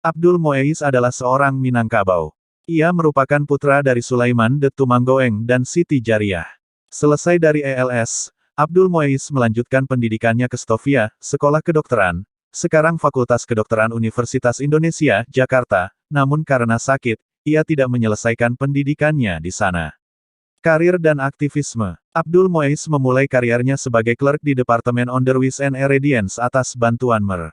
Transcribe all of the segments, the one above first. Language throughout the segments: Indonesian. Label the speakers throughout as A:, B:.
A: Abdul Muiz adalah seorang Minangkabau. Ia merupakan putra dari Sulaiman de Tumanggoeng dan Siti Jariah. Selesai dari ELS, Abdul Muiz melanjutkan pendidikannya ke Stovia, Sekolah Kedokteran, sekarang Fakultas Kedokteran Universitas Indonesia, Jakarta, namun karena sakit, ia tidak menyelesaikan pendidikannya di sana. Karir dan aktivisme. Abdul Muiz memulai karirnya sebagai clerk di Departemen Onderwijs en Erediens atas bantuan Mer.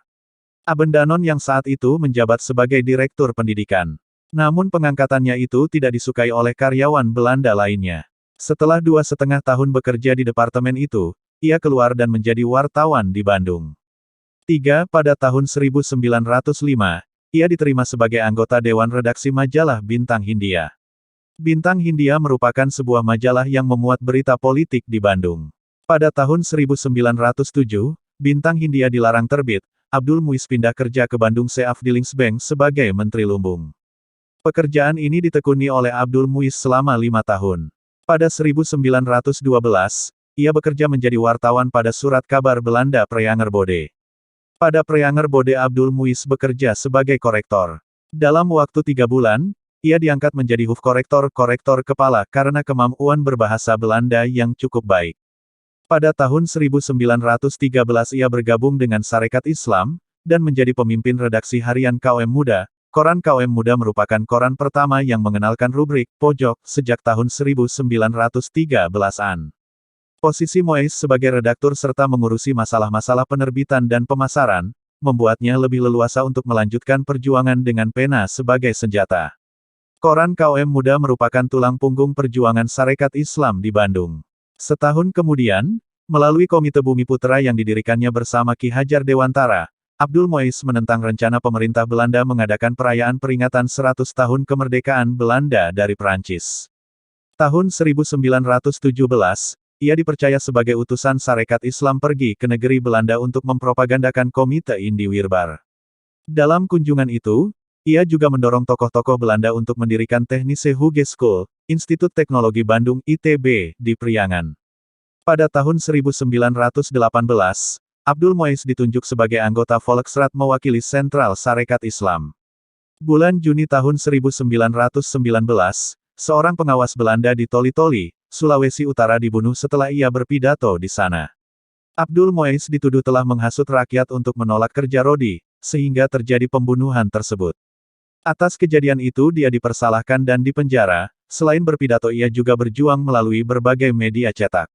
A: Abendanon yang saat itu menjabat sebagai Direktur Pendidikan. Namun pengangkatannya itu tidak disukai oleh karyawan Belanda lainnya. Setelah 2,5 tahun bekerja di departemen itu, ia keluar dan menjadi wartawan di Bandung. Pada tahun 1905, ia diterima sebagai anggota Dewan Redaksi majalah Bintang Hindia. Bintang Hindia merupakan sebuah majalah yang memuat berita politik di Bandung. Pada tahun 1907, Bintang Hindia dilarang terbit, Abdul Muiz pindah kerja ke Bandung Afdelingsbank sebagai Menteri Lumbung. Pekerjaan ini ditekuni oleh Abdul Muiz selama 5 tahun. Pada 1912, ia bekerja menjadi wartawan pada surat kabar Belanda Preanger Bode. Pada Preanger Bode Abdul Muiz bekerja sebagai korektor. Dalam waktu 3 bulan, ia diangkat menjadi hoofkorektor kepala karena kemampuan berbahasa Belanda yang cukup baik. Pada tahun 1913 ia bergabung dengan Sarekat Islam, dan menjadi pemimpin redaksi harian KOM Muda. Koran KOM Muda merupakan koran pertama yang mengenalkan rubrik pojok sejak tahun 1913-an. Posisi Muiz sebagai redaktur serta mengurusi masalah-masalah penerbitan dan pemasaran, membuatnya lebih leluasa untuk melanjutkan perjuangan dengan pena sebagai senjata. Koran KOM Muda merupakan tulang punggung perjuangan Sarekat Islam di Bandung. Setahun kemudian, melalui Komite Bumi Putra yang didirikannya bersama Ki Hajar Dewantara, Abdul Muiz menentang rencana pemerintah Belanda mengadakan perayaan peringatan 100 tahun kemerdekaan Belanda dari Prancis. Tahun 1917, ia dipercaya sebagai utusan Sarekat Islam pergi ke negeri Belanda untuk mempropagandakan Komite Indi Wirbar. Dalam kunjungan itu, ia juga mendorong tokoh-tokoh Belanda untuk mendirikan Technische Hogeschool, Institut Teknologi Bandung ITB, di Priangan. Pada tahun 1918, Abdul Muiz ditunjuk sebagai anggota Volksraad mewakili Sentral Sarekat Islam. Bulan Juni tahun 1919, seorang pengawas Belanda di Toli-Toli, Sulawesi Utara dibunuh setelah ia berpidato di sana. Abdul Muiz dituduh telah menghasut rakyat untuk menolak kerja rodi, sehingga terjadi pembunuhan tersebut. Atas kejadian itu dia dipersalahkan dan dipenjara. Selain berpidato ia juga berjuang melalui berbagai media cetak.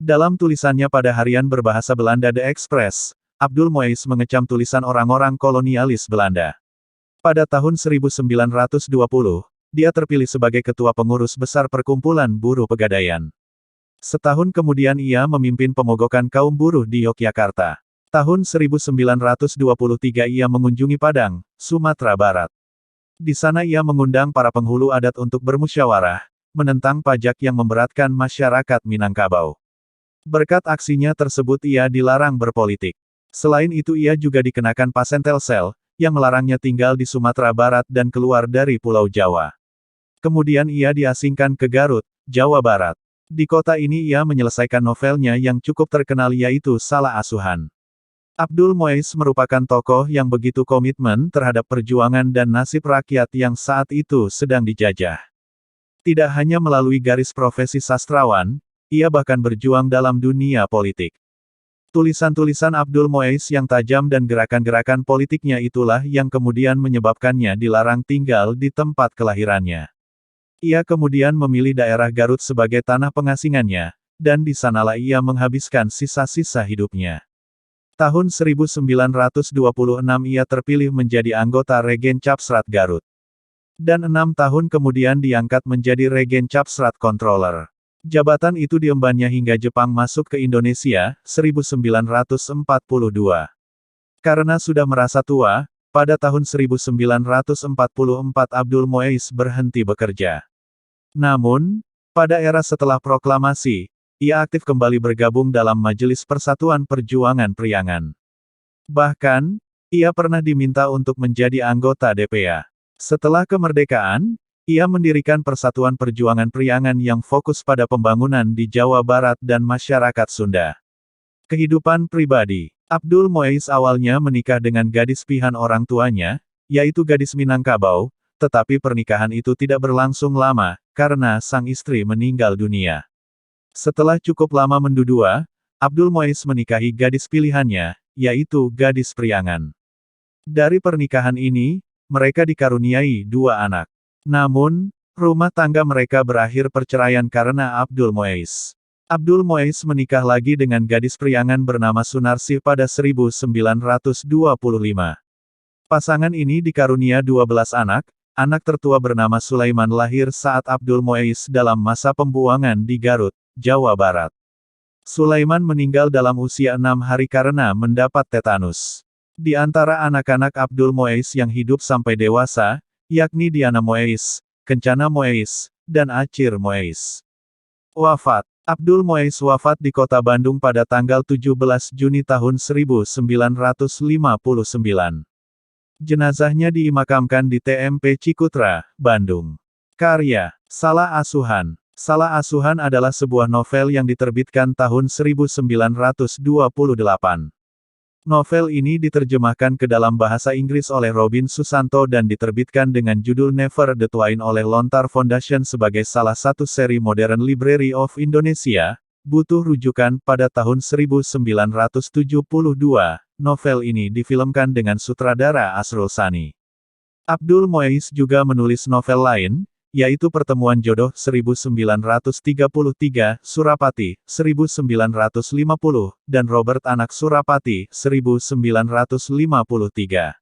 A: Dalam tulisannya pada harian berbahasa Belanda The Express, Abdul Muiz mengecam tulisan orang-orang kolonialis Belanda. Pada tahun 1920, dia terpilih sebagai ketua pengurus besar Perkumpulan Buruh Pegadaian. Setahun kemudian ia memimpin pemogokan kaum buruh di Yogyakarta. Tahun 1923 ia mengunjungi Padang, Sumatera Barat. Di sana ia mengundang para penghulu adat untuk bermusyawarah, menentang pajak yang memberatkan masyarakat Minangkabau. Berkat aksinya tersebut ia dilarang berpolitik. Selain itu ia juga dikenakan Pasentelsel, yang melarangnya tinggal di Sumatera Barat dan keluar dari Pulau Jawa. Kemudian ia diasingkan ke Garut, Jawa Barat. Di kota ini ia menyelesaikan novelnya yang cukup terkenal yaitu Salah Asuhan. Abdul Muiz merupakan tokoh yang begitu komitmen terhadap perjuangan dan nasib rakyat yang saat itu sedang dijajah. Tidak hanya melalui garis profesi sastrawan, ia bahkan berjuang dalam dunia politik. Tulisan-tulisan Abdul Muiz yang tajam dan gerakan-gerakan politiknya itulah yang kemudian menyebabkannya dilarang tinggal di tempat kelahirannya. Ia kemudian memilih daerah Garut sebagai tanah pengasingannya, dan di sanalah ia menghabiskan sisa-sisa hidupnya. Tahun 1926 ia terpilih menjadi anggota Regen Capsrat Garut. Dan 6 tahun kemudian diangkat menjadi Regen Capsrat Controller. Jabatan itu diembannya hingga Jepang masuk ke Indonesia, 1942. Karena sudah merasa tua, pada tahun 1944 Abdul Muiz berhenti bekerja. Namun, pada era setelah proklamasi, ia aktif kembali bergabung dalam Majelis Persatuan Perjuangan Priangan. Bahkan, ia pernah diminta untuk menjadi anggota DPA. Setelah kemerdekaan, ia mendirikan Persatuan Perjuangan Priangan yang fokus pada pembangunan di Jawa Barat dan masyarakat Sunda. Kehidupan pribadi. Abdul Muiz awalnya menikah dengan gadis pilihan orang tuanya, yaitu gadis Minangkabau, tetapi pernikahan itu tidak berlangsung lama, karena sang istri meninggal dunia. Setelah cukup lama mendudua, Abdul Muiz menikahi gadis pilihannya, yaitu gadis Priangan. Dari pernikahan ini, mereka dikaruniai 2 anak. Namun, rumah tangga mereka berakhir perceraian karena Abdul Muiz. Abdul Muiz menikah lagi dengan gadis Priangan bernama Sunarsih pada 1925. Pasangan ini dikarunia 12 anak, anak tertua bernama Sulaiman lahir saat Abdul Muiz dalam masa pembuangan di Garut, Jawa Barat. Sulaiman meninggal dalam usia 6 hari karena mendapat tetanus. Di antara anak-anak Abdul Muiz yang hidup sampai dewasa, yakni Diana Muiz, Kencana Muiz, dan Acir Muiz. Wafat. Abdul Muiz wafat di kota Bandung pada tanggal 17 Juni tahun 1959. Jenazahnya dimakamkan di TMP Cikutra, Bandung. Karya, Salah Asuhan. Salah Asuhan adalah sebuah novel yang diterbitkan tahun 1928. Novel ini diterjemahkan ke dalam bahasa Inggris oleh Robin Susanto dan diterbitkan dengan judul Never the Twain oleh Lontar Foundation sebagai salah satu seri Modern Library of Indonesia. Butuh rujukan pada tahun 1972. Novel ini difilmkan dengan sutradara Asrul Sani. Abdul Muiz juga menulis novel lain, yaitu Pertemuan Jodoh 1933, Surapati, 1950, dan Robert Anak Surapati, 1953.